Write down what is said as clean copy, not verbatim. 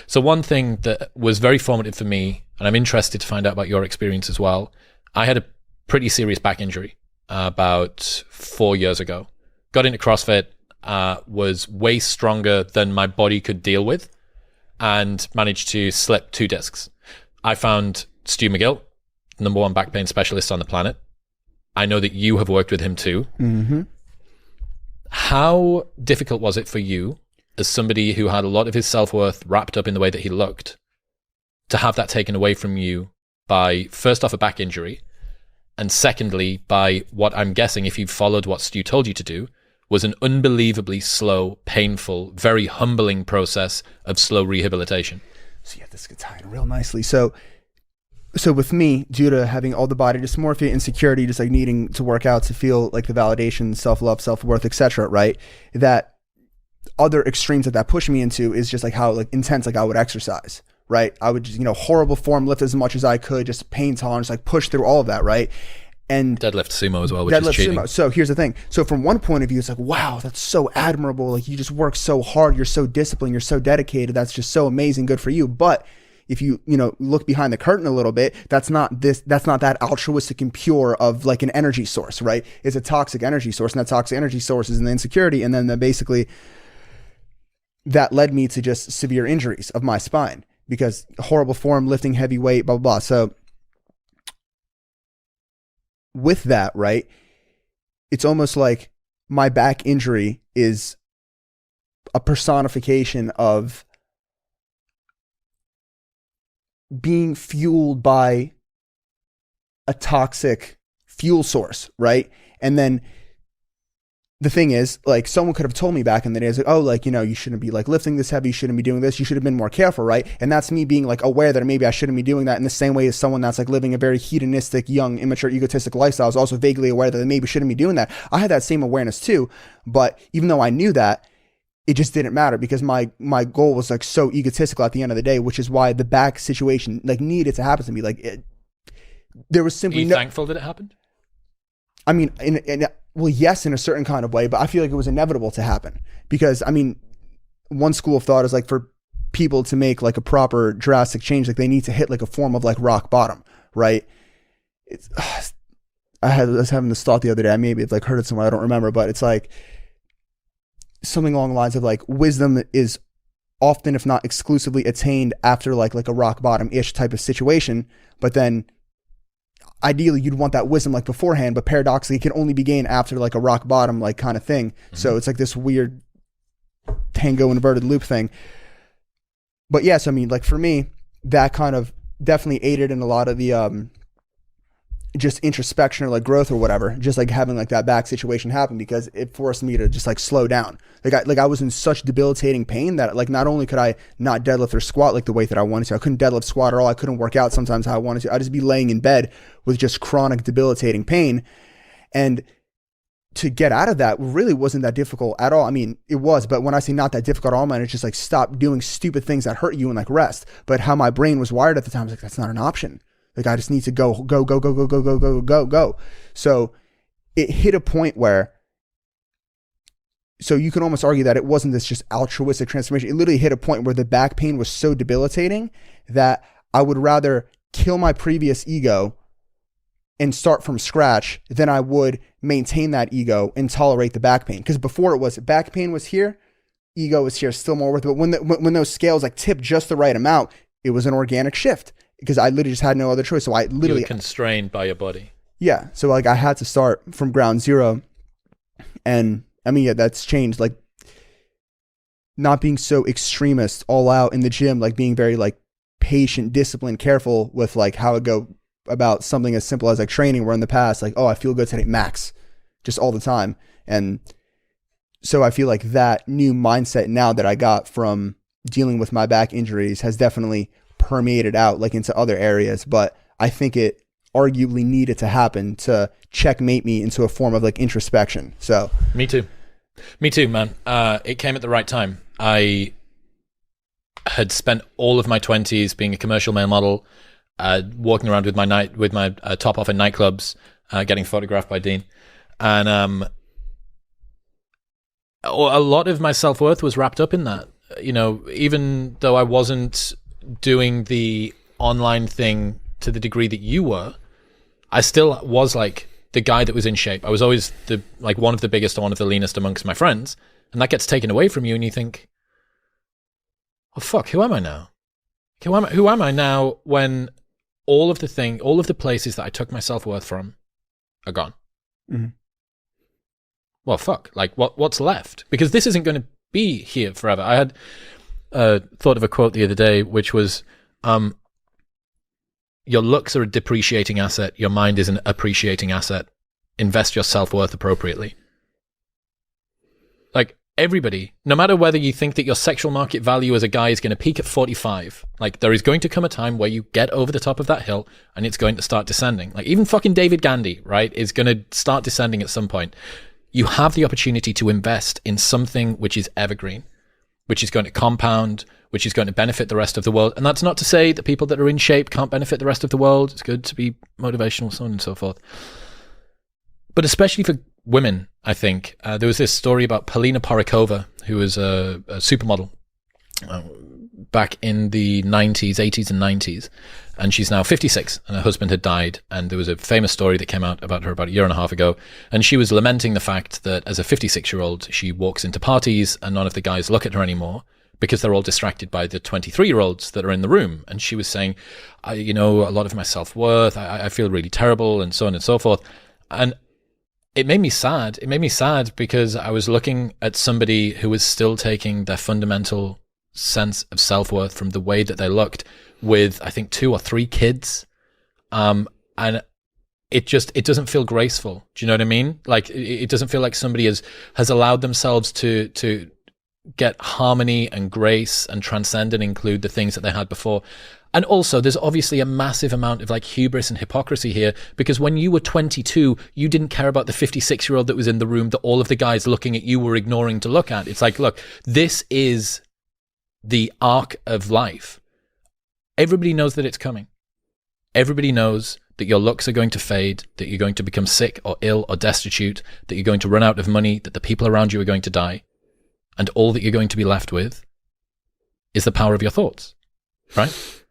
So one thing that was very formative for me, and I'm interested to find out about your experience as well. I had a pretty serious back injury about 4 years ago. Got into CrossFit, was way stronger than my body could deal with, and managed to slip 2 discs. I found Stu McGill, #1 back pain specialist on the planet. I know that you have worked with him too. Mm-hmm. How difficult was it for you, as somebody who had a lot of his self-worth wrapped up in the way that he looked, to have that taken away from you by, first off, a back injury, and secondly, by what I'm guessing, if you followed what Stu told you to do, was an unbelievably slow, painful, very humbling process of slow rehabilitation? So yeah, this could tie in real nicely. So with me, due to having all the body dysmorphia, insecurity, just like needing to work out to feel like the validation, self-love, self-worth, etc., right? That other extremes that push me into is just like how like intense like I would exercise, right? I would just, horrible form, lift as much as I could, just pain tolerance, like push through all of that, right? And deadlift sumo as well, which is cheating. Sumo. So here's the thing. So from one point of view, it's like, wow, that's so admirable. Like you just work so hard. You're so disciplined. You're so dedicated. That's just so amazing. Good for you. But if you look behind the curtain a little bit, that's not that altruistic and pure of like an energy source, right? It's a toxic energy source, and that toxic energy source is in the insecurity. And then basically that led me to just severe injuries of my spine because horrible form, lifting heavy weight, blah, blah, blah. So with that, right, it's almost like my back injury is a personification of being fueled by a toxic fuel source, right? And then the thing is, like, someone could have told me back in the days, like, oh, like, you shouldn't be like lifting this heavy, you shouldn't be doing this, you should have been more careful, right? And that's me being like aware that maybe I shouldn't be doing that in the same way as someone that's like living a very hedonistic, young, immature, egotistic lifestyle is also vaguely aware that they maybe shouldn't be doing that. I had that same awareness too, but even though I knew that, it just didn't matter because my goal was like so egotistical at the end of the day, which is why the back situation like needed to happen to me. Like there was simply Are you thankful that it happened? I mean, well, yes, in a certain kind of way, but I feel like it was inevitable to happen because, I mean, one school of thought is like for people to make like a proper drastic change, like they need to hit like a form of like rock bottom, right? I was having this thought the other day. I maybe have like heard it somewhere, I don't remember, but it's like something along the lines of like wisdom is often, if not exclusively, attained after like a rock bottom-ish type of situation, but then ideally you'd want that wisdom like beforehand, but paradoxically it can only be gained after like a rock bottom like kind of thing. Mm-hmm. So it's like this weird tango inverted loop thing. But yes, I mean, like for me, that kind of definitely aided in a lot of the just introspection or like growth or whatever, just like having like that back situation happen because it forced me to just like slow down. Like I was in such debilitating pain that like not only could I not deadlift or squat like the way that I wanted to, I couldn't deadlift, squat at all. I couldn't work out sometimes how I wanted to. I'd just be laying in bed with just chronic debilitating pain. And to get out of that really wasn't that difficult at all. I mean, it was, but when I say not that difficult at all, man, it's just like stop doing stupid things that hurt you and like rest. But how my brain was wired at the time, I was like, that's not an option. Like I just need to go. So it hit a point where, so you can almost argue that it wasn't this just altruistic transformation. It literally hit a point where the back pain was so debilitating that I would rather kill my previous ego and start from scratch than I would maintain that ego and tolerate the back pain. Because before it was back pain was here, ego was here, still more worth it. But when those scales like tipped just the right amount, it was an organic shift. Because I literally just had no other choice. So I literally... You were constrained by your body. Yeah. So like I had to start from ground zero. And I mean, yeah, that's changed. Like not being so extremist all out in the gym, like being very like patient, disciplined, careful with like how I go about something as simple as like training, where in the past, like, oh, I feel good today, max, just all the time. And so I feel like that new mindset now that I got from dealing with my back injuries has definitely permeated out like into other areas, but I think it arguably needed to happen to checkmate me into a form of like introspection. So me too, man. It came at the right time. I had spent all of my 20s being a commercial male model, walking around with my top off in nightclubs, getting photographed by Dean, and a lot of my self-worth was wrapped up in that. even though I wasn't doing the online thing to the degree that you were, I still was like the guy that was in shape. I was always one of the biggest or one of the leanest amongst my friends. And that gets taken away from you and you think, oh fuck, who am I now? Who am I now when all of the places that I took my self-worth from are gone? Mm-hmm. Well, fuck, like what's left? Because this isn't going to be here forever. I had thought of a quote the other day, which was, your looks are a depreciating asset. Your mind is an appreciating asset. Invest your self-worth appropriately. Like everybody, no matter whether you think that your sexual market value as a guy is going to peak at 45, like there is going to come a time where you get over the top of that hill and it's going to start descending. Like even fucking David Gandy, right, is going to start descending at some point. You have the opportunity to invest in something which is evergreen, which is going to compound, which is going to benefit the rest of the world. And that's not to say that people that are in shape can't benefit the rest of the world. It's good to be motivational, so on and so forth. But especially for women, I think, there was this story about Polina Porikova, who was a supermodel back in the 80s and 90s. And she's now 56 and her husband had died. And there was a famous story that came out about her about a year and a half ago. And she was lamenting the fact that as a 56-year-old, she walks into parties and none of the guys look at her anymore because they're all distracted by the 23-year-olds that are in the room. And she was saying, a lot of my self-worth, I feel really terrible and so on and so forth. And it made me sad. It made me sad because I was looking at somebody who was still taking their fundamental sense of self-worth from the way that they looked with, I think, 2 or 3 kids. And it doesn't feel graceful. Do you know what I mean? Like it doesn't feel like somebody has allowed themselves to get harmony and grace and transcend and include the things that they had before. And also there's obviously a massive amount of like hubris and hypocrisy here, because when you were 22, you didn't care about the 56-year-old that was in the room that all of the guys looking at you were ignoring to look at. It's like, look, this is the arc of life. Everybody knows that it's coming. Everybody knows that your looks are going to fade, that you're going to become sick or ill or destitute, that you're going to run out of money, that the people around you are going to die. And all that you're going to be left with is the power of your thoughts, right?